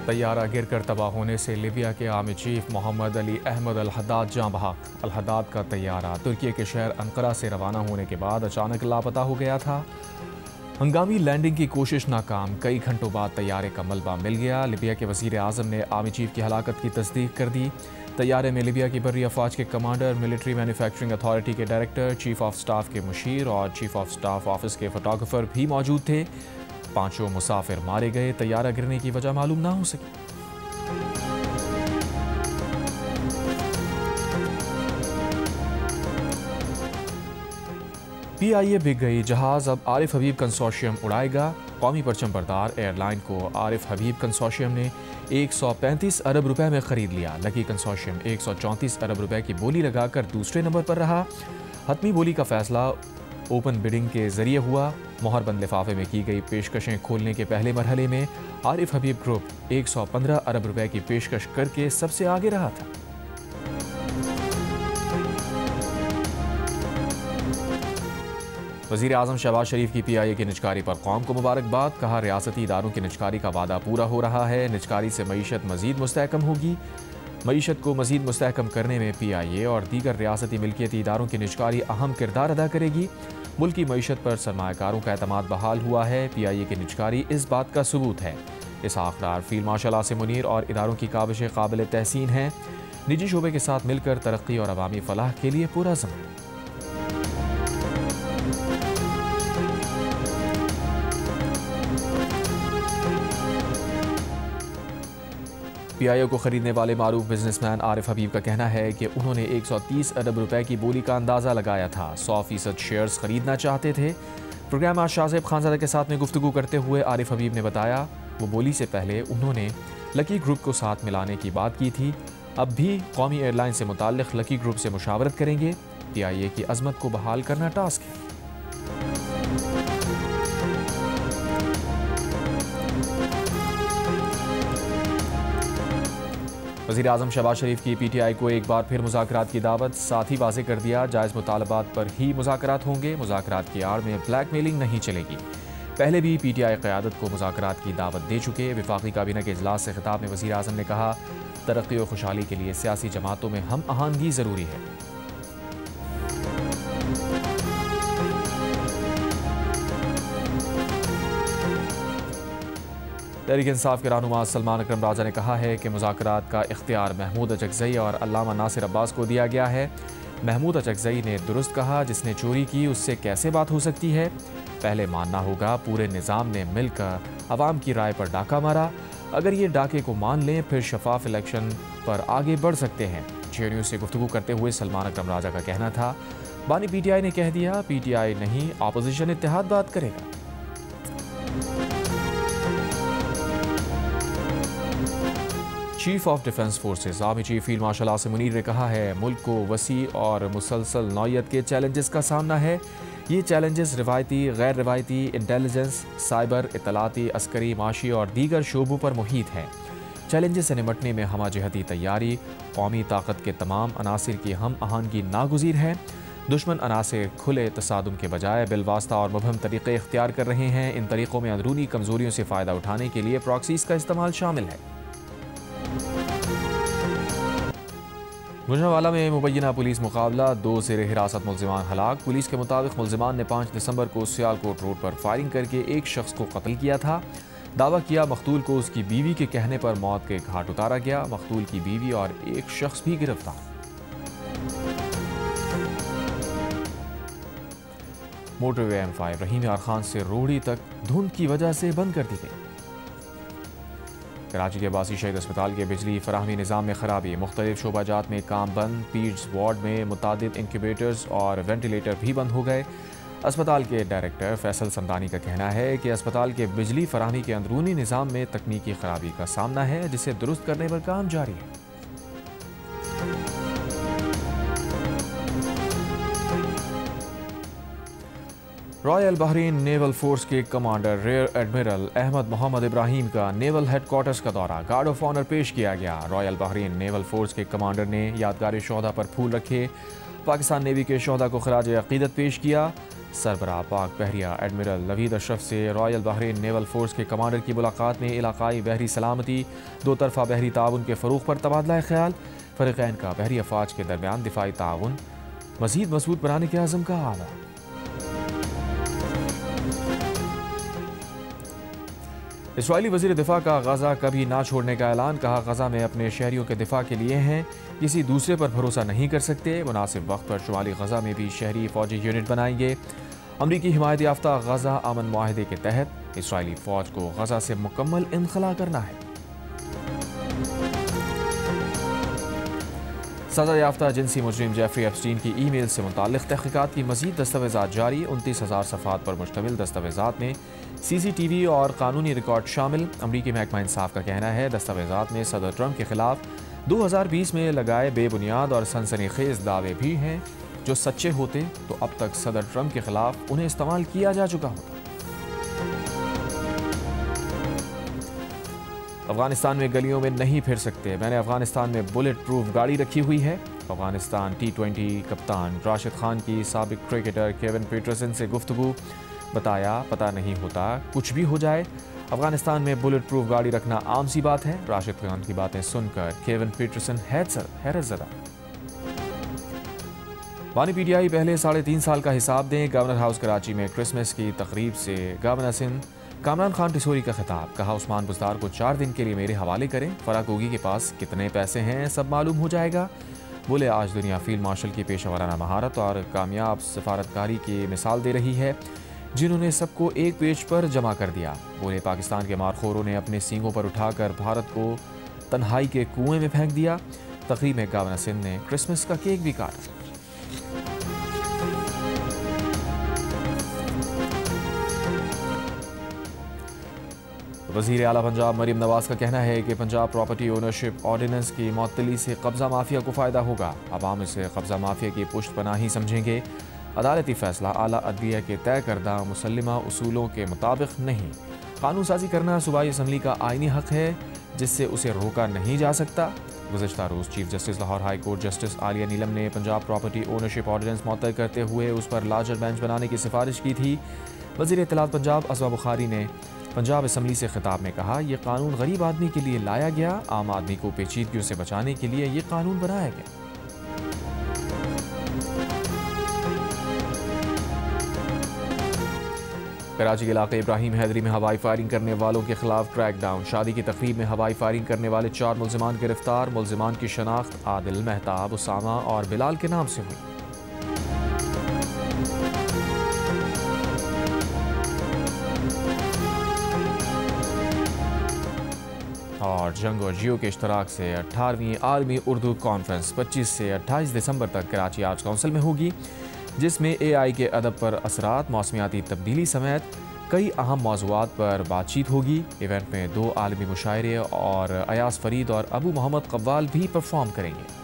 तैयारा गिरकर तबाह होने से लीबिया के आर्मी चीफ मोहम्मद अली अहमद अल हद्दाद जाँ बहक। अल हद्दाद का तैयारा तुर्की के शहर अंकारा से रवाना होने के बाद अचानक लापता हो गया था। हंगामी लैंडिंग की कोशिश नाकाम, कई घंटों बाद तैयारे का मलबा मिल गया। लीबिया के वज़ीर आज़म ने आर्मी चीफ की हलाकत की तस्दीक कर दी। तैयारे में लीबिया की बर्री अफवाज के कमांडर, मिलिट्री मैन्युफैक्चरिंग अथॉरिटी के डायरेक्टर, चीफ ऑफ स्टाफ के मुशीर और चीफ ऑफ स्टाफ ऑफिस के फोटोग्राफर भी मौजूद थे। पांचों मुसाफिर मारे गए। तैयारा गिरने की वजह मालूम ना हो सकी। PIA बिक गई, जहाज अब आरिफ हबीब कंसोर्शियम उड़ाएगा। कौमी परचम बरदार एयरलाइन को आरिफ हबीब कंसोर्शियम ने 135 अरब रुपए में खरीद लिया। लकी कंसोर्शियम 134 अरब रुपए की बोली लगाकर दूसरे नंबर पर रहा। हतमी बोली का फैसला ओपन बिडिंग के जरिए हुआ। मोहरबंद लिफाफे में की गई पेशकशें खोलने के पहले मरहले में आरिफ हबीब ग्रुप 115 अरब रुपए की पेशकश करके सबसे आगे रहा था। वज़ीर आज़म शहबाज शरीफ की PIA की निजकारी पर कौम को मुबारकबाद। कहा, रियासती इदारों की निजकारी का वादा पूरा हो रहा है। निजकारी से मईशत मज़ीद मुस्तहकम होगी। मईशत को मज़ीद मुस्तहकम करने में PIA और दीगर रियासती मिल्कियती इदारों की निजकारी अहम किरदार अदा करेगी। मुल्की मईशत पर सरमायाकारों का एतमाद बहाल हुआ है। PIA की निजकारी इस बात का सबूत है। इसहाक डार, फील्ड मार्शल आसिम मुनीर और इदारों की काबिशें काबिल तहसीन हैं। निजी शोबे के साथ मिलकर तरक्की और अवामी फलाह के लिए पूरा ज़म्म। PIA को खरीदने वाले मारूफ बिजनेसमैन आरिफ हबीब का कहना है कि उन्होंने 130 अरब रुपए की बोली का अंदाज़ा लगाया था। 100% शेयर्स खरीदना चाहते थे। प्रोग्राम आज शाहज़ेब खानज़ादा के साथ में गुफ्तगू करते हुए आरिफ हबीब ने बताया, वो बोली से पहले उन्होंने लकी ग्रुप को साथ मिलाने की बात की थी। अब भी कौमी एयरलाइन से मुताल्लिक़ लकी ग्रुप से मुशावरत करेंगे। PIA की अज़मत को बहाल करना टास्क है। वज़ीर आज़म शहबाज शरीफ की PTI को एक बार फिर मुज़ाकरात की दावत। साथ ही वाज़ेह कर दिया, जायज़ मुतालबात पर ही मुज़ाकरात होंगे। मुज़ाकरात की आड़ में ब्लैकमेलिंग नहीं चलेगी। पहले भी PTI क़यादत को मुज़ाकरात की दावत दे चुके। वफाकी काबीना के इजलास से खिताब में वज़ीर आज़म ने कहा, तरक्की और खुशहाली के लिए सियासी जमातों में हम आहंगी ज़रूरी है। तहरीक इंसाफ के रहनुमा सलमान अकरम राजा ने कहा है कि मुज़ाकरात का इख्तियार महमूद अचकज़ई और अल्लामा नासिर अब्बास को दिया गया है। महमूद अचकज़ई ने दुरुस्त कहा, जिसने चोरी की उससे कैसे बात हो सकती है। पहले मानना होगा पूरे निज़ाम ने मिलकर अवाम की राय पर डाका मारा। अगर ये डाके को मान लें फिर शफाफ इलेक्शन पर आगे बढ़ सकते हैं। JNU से गुफ्तगू करते हुए सलमान अकरम राजा का कहना था, बानी PTI ने कह दिया, PTI नहीं अपोजिशन इत्तेहाद बात करेगा। Chief of defence forces army chief field marshal Asim Munir ने कहा है, मुल्क को वसी और मुसलसल नौयत के चैलेंजेस का सामना है। ये चैलेंजेस रिवायती, गैर रिवायती, इंटेलिजेंस, साइबर, इत्तलाती, अस्करी, माशी और दीगर शोबों पर मुहित हैं। चैलेंजेस से निमटने में हमा जहती तैयारी, कौमी ताकत के तमाम अनासिर की हम आहंगी नागुज़ीर है। दुश्मन अनासिर खुले तसादुम के बजाय बिलवास्ता और मुबहम तरीक़े इख्तियार कर रहे हैं। इन तरीक़ों में अंदरूनी कमज़ोरियों से फ़ायदा उठाने के लिए प्रॉक्सीज़ का इस्तेमाल शामिल है। गुजरांवाला में मुबैना पुलिस मुकाबला, 2 ज़ेर हिरासत मुल्ज़िमान हलाक। पुलिस के मुताबिक मुल्ज़िमान ने 5 दिसंबर को सियालकोट रोड पर फायरिंग करके एक शख्स को कत्ल किया था। दावा किया मकतूल को उसकी बीवी के कहने पर मौत के घाट उतारा गया। मकतूल की बीवी और एक शख्स भी गिरफ्तार। मोटरवे M5 रहीम यार खान से रोहड़ी तक धुंध की वजह से बंद कर दी गई। कराची के अब्बासी शहीद अस्पताल के बिजली फराहमी निज़ाम में खराबी, मुख्तलिफ शोबाजात में काम बंद। पीड्स वार्ड में मुतादिद इंक्यूबेटर्स और वेंटिलेटर भी बंद हो गए। अस्पताल के डायरेक्टर फैसल समदानी का कहना है कि अस्पताल के बिजली फराहमी के अंदरूनी निज़ाम में तकनीकी खराबी का सामना है, जिसे दुरुस्त करने पर काम जारी है। रॉयल बहरीन नेवल फोर्स के commander rear admiral Ahmed Mohammed Ibrahim का नेवल हेडक्वार्टर्स का दौरा, गार्ड ऑफ ऑनर पेश किया गया। रॉयल बहरीन नेवल फोर्स के कमांडर ने यादगार शोहदा पर फूल रखे। पाकिस्तान नेवी के शोहदा को खराज अकीदत पेश किया। सरबराह पाक बहरिया एडमिरल नवीद अशरफ से रॉयल बहरीन नेवल फोर्स के कमांडर की मुलाकात में इलाकाई बहरी सलामती, दो तरफा बहरी ताउन के फ़रोग़ पर तबादला ख्याल। फ़रीक़ैन का बहरी अफ़वाज के दरमियान दिफ़ाई ताउन मज़ीद मज़बूत बनाने के आज़म का आला। इसराइली वज़ीर दिफ़ा का गज़ा कभी ना छोड़ने का ऐलान। कहा, गज़ा में अपने शहरियों के दिफ़ा के लिए हैं, किसी दूसरे पर भरोसा नहीं कर सकते। मुनासिब वक्त पर शुमाली गज़ा में भी शहरी फ़ौजी यूनिट बनाएंगे। अमरीकी हिमायत याफ्ता गज़ा अमन मुआहदे के तहत इसराइली फ़ौज को गज़ा से मुकम्मल इनखला करना है। सज़ा याफ्ता जिनसी मुजरिम जेफरी एप्स्टीन की ईमेल से मुताल्लिक़ तहक़ीक़ात की मज़ीद दस्तावेज़ात जारी। 29,000 सफ़हात पर मुश्तमिल दस्तावेज़ात में CCTV और कानूनी रिकॉर्ड शामिल। अमरीकी महकमा इंसाफ का कहना है, दस्तावेज़ात में सदर ट्रंप के खिलाफ 2020 में लगाए बेबुनियाद और सनसनीखेज़ दावे भी हैं। जो सच्चे होते तो अब तक सदर ट्रंप के खिलाफ उन्हें इस्तेमाल किया जा चुका होता। अफगानिस्तान में गलियों में नहीं फिर सकते, मैंने अफगानिस्तान में बुलेट प्रूफ गाड़ी रखी हुई है। अफगानिस्तान T20 कप्तान राशिद खान की साबिक क्रिकेटर केविन पीटरसन से गुफ्तगू। बताया, पता नहीं होता, कुछ भी हो जाए। अफगानिस्तान में बुलेट प्रूफ गाड़ी रखना आम सी बात है। राशिद खान की बातें सुनकर केविन पीटरसन हैरत ज़दा। वानी PTI पहले 3.5 साल का हिसाब दें। गवर्नर हाउस कराची में क्रिसमस की तकरीब से गवर्नर सिंध कामरान खान टिसोरी का खिताब। कहा, उस्मान बुज़दार को 4 दिन के लिए मेरे हवाले करें, फराक होगी के पास कितने पैसे हैं सब मालूम हो जाएगा। बोले, आज दुनिया फील्ड मार्शल की पेशेवराना महारत और कामयाब सफारतकारी की मिसाल दे रही है, जिन्होंने सबको एक पेज पर जमा कर दिया। बोले, पाकिस्तान के मारखोरों ने अपने सींगों पर उठाकर भारत को तन्हाई के कुएं में फेंक दिया। तकरीब में गवर्नर सिंध ने क्रिसमस का केक भी काटा। वज़ीर आला पंजाब मरीम नवाज का कहना है कि पंजाब प्रॉपर्टी ओनरशिप ऑर्डिनेंस की मअतली से कब्ज़ा माफिया को फ़ायदा होगा। अवाम इसे कब्ज़ा माफिया की पुष्ट पनाही समझेंगे। अदालती फ़ैसला आला अदलिया के तय करदा मुसल्लिमा उसूलों के मुताबिक नहीं। कानून साजी करना सूबाई असम्बली का आइनी हक़ है, जिससे उसे रोका नहीं जा सकता। गुज़श्ता रोज़ chief justice Lahore high court justice Aliya Neelam ने पंजाब प्रॉपर्टी ओनरशिप ऑर्डिनेंस मुअत्तल करते हुए उस पर लार्जर बेंच बनाने की सिफारिश की थी। वज़ीर इत्तलात पंजाब असवा बुखारी ने पंजाब असम्बली से खिताब में कहा, यह कानून गरीब आदमी के लिए लाया गया, आम आदमी को पेचीदगियों से बचाने के लिए यह कानून बनाया गया। कराची के इलाके इब्राहिम हैदरी में हवाई फायरिंग करने वालों के खिलाफ क्रैकडाउन। शादी की तकरीब में हवाई फायरिंग करने वाले 4 मुल्जिमान गिरफ्तार। मुल्जिमान की शनाख्त आदिल, मेहताब, उसामा और बिलाल के नाम से हुई। और जंग और जियो के इश्तराक से 18वीं आलमी उर्दू कॉन्फ्रेंस 25 से 28 दिसंबर तक कराची आर्ट्स काउंसिल में होगी, जिसमें AI के अदब पर असरात, मौसमियाती तब्दीली समेत कई अहम मौज़ूआत पर बातचीत होगी। इवेंट में 2 आलमी मुशायरे और अयाज फरीद और अबू मोहम्मद कव्वाल भी परफॉर्म करेंगे।